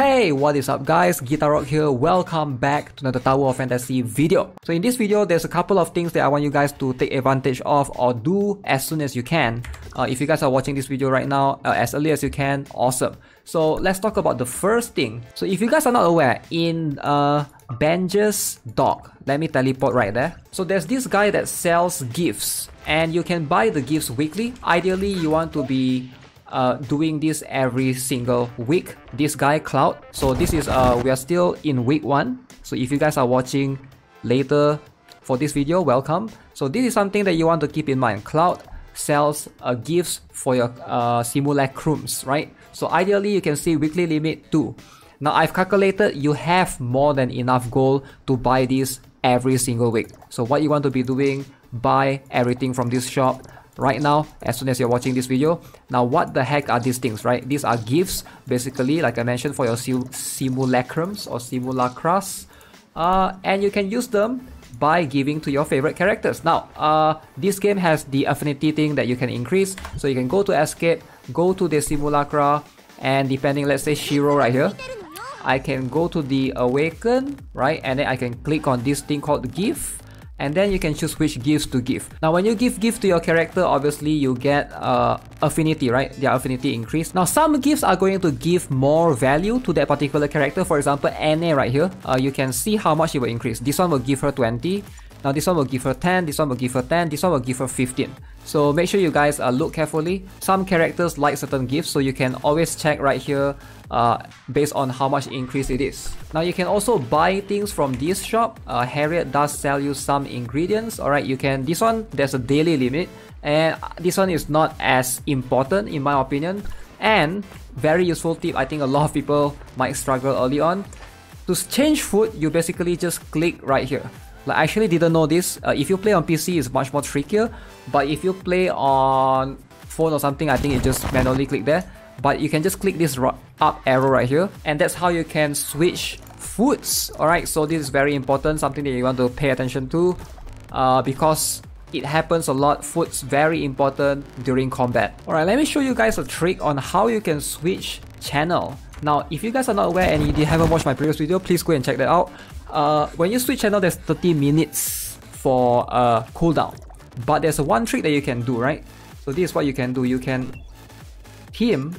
Hey, what is up guys, Guitar Rock here, welcome back to another Tower of Fantasy video. So in this video, there's a couple of things that I want you guys to take advantage of or do as soon as you can. If you guys are watching this video right now, as early as you can, awesome. So let's talk about the first thing. So if you guys are not aware, in Benja's dock, let me teleport right there. So there's this guy that sells gifts and you can buy the gifts weekly. Ideally, you want to be doing this every single week. This guy Cloud, so this is we are still in week 1, so if you guys are watching later for this video, welcome. So this is something that you want to keep in mind. Cloud sells gifts for your simulacrums, right? So ideally you can see weekly limit 2. Now I've calculated you have more than enough gold to buy this every single week. So what you want to be doing, buy everything from this shop right now as soon as you're watching this video. Now what the heck are these things, right? These are gifts basically, like I mentioned, for your simulacrums or simulacras, and you can use them by giving to your favorite characters. Now this game has the affinity thing that you can increase, so you can go to escape, go to the simulacra, and depending, let's say Shiro right here, I can go to the awaken, right? And then I can click on this thing called give, and then you can choose which gifts to give. Now when you give gift to your character, obviously you get affinity, right? Their affinity increase. Now some gifts are going to give more value to that particular character. For example, Anne right here, you can see how much it will increase. This one will give her 20. Now this one will give her 10, this one will give her 10, this one will give her 15. So make sure you guys look carefully. Some characters like certain gifts, so you can always check right here based on how much increase it is. Now you can also buy things from this shop. Harriet does sell you some ingredients. Alright, you can, this one there's a daily limit, and this one is not as important in my opinion. And very useful tip, I think a lot of people might struggle early on. To change food, you basically just click right here. Like, I actually didn't know this. If you play on PC, it's much more trickier. But if you play on phone or something, I think you just manually click there. But you can just click this up arrow right here, and that's how you can switch foods. Alright, so this is very important, something that you want to pay attention to, because it happens a lot. Food's very important during combat. Alright, let me show you guys a trick on how you can switch channel. Now, if you guys are not aware and you haven't watched my previous video, please go and check that out. When you switch channel, there's 30 minutes for cooldown. But there's one trick that you can do, right? So this is what you can do. You can team.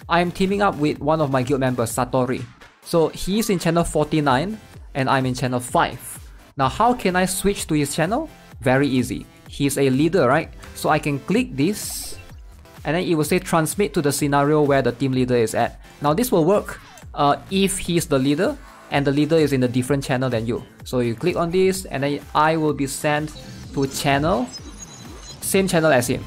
I'm teaming up with one of my guild members, Satori. So he's in channel 49 and I'm in channel 5. Now how can I switch to his channel? Very easy. He's a leader, right? So I can click this and then it will say transmit to the scenario where the team leader is at. Now this will work if he's the leader and the leader is in a different channel than you. So you click on this and then I will be sent to channel, same channel as him.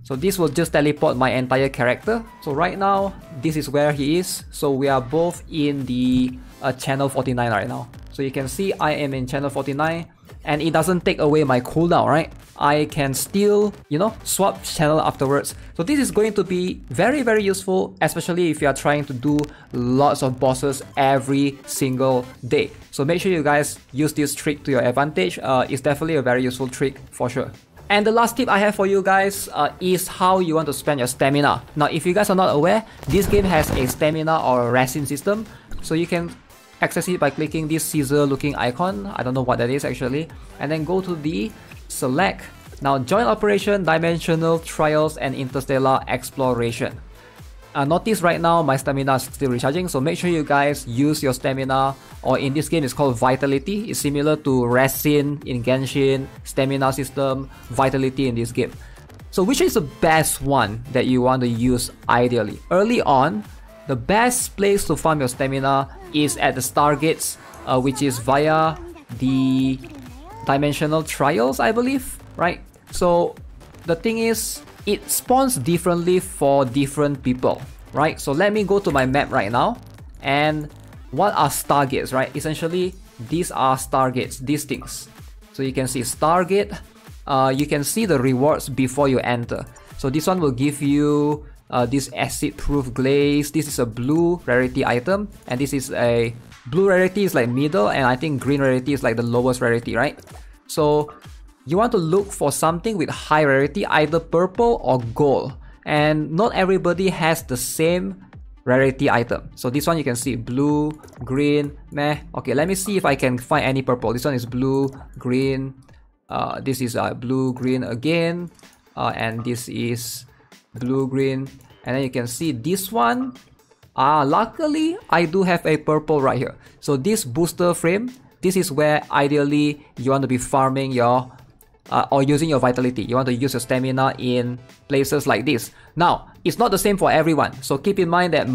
So this will just teleport my entire character. So right now, this is where he is. So we are both in the channel 49 right now. So you can see I am in channel 49 and it doesn't take away my cooldown, right? I can still, swap channel afterwards. So this is going to be very, very useful, especially if you are trying to do lots of bosses every single day. So make sure you guys use this trick to your advantage. It's definitely a very useful trick for sure. And the last tip I have for you guys is how you want to spend your stamina. Now, if you guys are not aware, this game has a stamina or a resin system. So you can access it by clicking this Caesar looking icon. I don't know what that is actually. And then go to the select. Now, join operation, dimensional trials, and interstellar exploration. Notice right now my stamina is still recharging, so make sure you guys use your stamina, or in this game it's called vitality. It's similar to resin in Genshin, stamina system, vitality in this game. So which is the best one that you want to use ideally? Early on, the best place to farm your stamina is at the Stargates, which is via the dimensional trials, I believe, right? So the thing is, it spawns differently for different people, right? So let me go to my map right now. And what are Stargates, right? Essentially, these are Stargates, these things. So you can see Stargate. You can see the rewards before you enter. So this one will give you this acid-proof glaze. This is a blue rarity item. And this is a blue rarity is like middle. And I think green rarity is like the lowest rarity, right? So you want to look for something with high rarity, either purple or gold. And not everybody has the same rarity item. So this one you can see blue, green, meh. Okay, let me see if I can find any purple. This one is blue, green. This is blue, green again. And this is blue, green. And then you can see this one. Luckily, I do have a purple right here. So this booster frame, this is where ideally you want to be farming your or using your vitality. You want to use your stamina in places like this. Now, it's not the same for everyone. So keep in mind that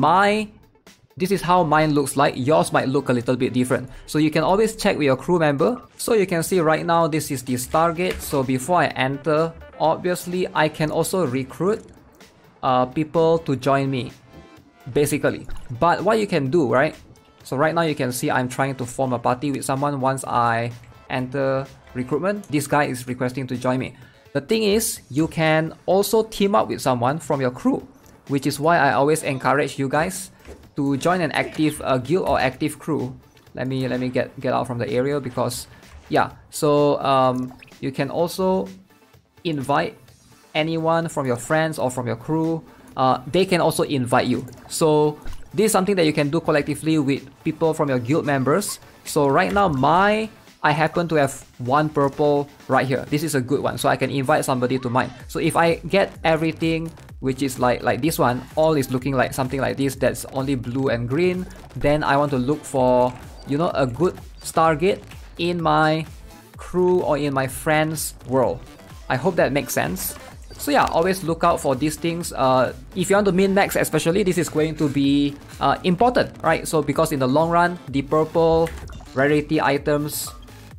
this is how mine looks like. Yours might look a little bit different. So you can always check with your crew member. So you can see right now, this is the Stargate. So before I enter, obviously I can also recruit people to join me, basically. But what you can do, right? So right now you can see I'm trying to form a party with someone once I enter recruitment. This guy is requesting to join me. The thing is, you can also team up with someone from your crew, which is why I always encourage you guys to join an active guild or active crew. Let me get out from the area because yeah. So you can also invite anyone from your friends or from your crew. They can also invite you. So this is something that you can do collectively with people from your guild members. So right now I happen to have one purple right here. This is a good one, so I can invite somebody to mine. So if I get everything which is like this one, all is looking like something like this, that's only blue and green, then I want to look for, you know, a good Stargate in my crew or in my friend's world. I hope that makes sense. So yeah, always look out for these things. If you want to min-max especially, this is going to be important, right? So because in the long run, the purple rarity items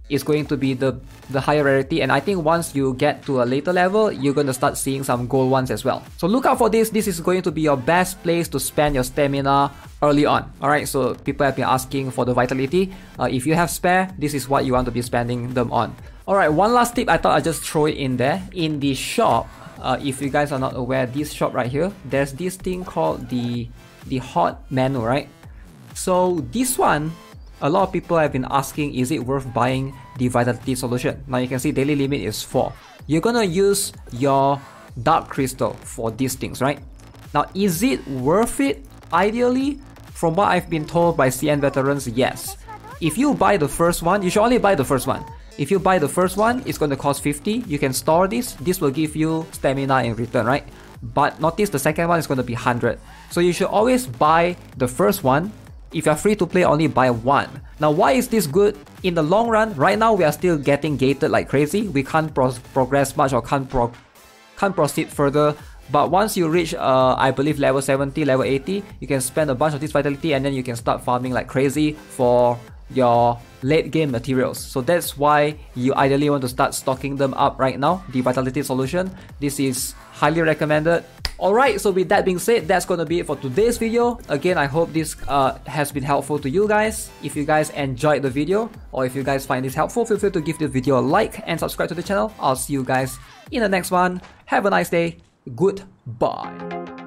is going to be the higher rarity, and I think once you get to a later level, you're going to start seeing some gold ones as well. So look out for this. This is going to be your best place to spend your stamina early on. Alright, so people have been asking for the vitality. If you have spare, this is what you want to be spending them on. Alright, one last tip, I thought I'd just throw it in there. In the shop, if you guys are not aware, this shop right here, there's this thing called the hot menu, right? So this one, a lot of people have been asking, is it worth buying the vitality solution? Now you can see daily limit is 4. You're gonna use your dark crystal for these things, right? Now, is it worth it? Ideally, from what I've been told by CN veterans, yes. If you buy the first one, you should only buy the first one. If you buy the first one, it's going to cost 50. You can store this. This will give you stamina in return, right? But notice the second one is going to be 100. So you should always buy the first one. If you're free to play, only buy one. Now, why is this good? In the long run, right now we are still getting gated like crazy. We can't progress much or can't proceed further. But once you reach, I believe level 70, level 80, you can spend a bunch of this vitality and then you can start farming like crazy for your late game materials. So that's why you ideally want to start stocking them up right now, the vitality solution. This is highly recommended. Alright, so with that being said, that's gonna be it for today's video. Again, I hope this has been helpful to you guys. If you guys enjoyed the video or if you guys find this helpful, feel free to give the video a like and subscribe to the channel. I'll see you guys in the next one. Have a nice day. Goodbye.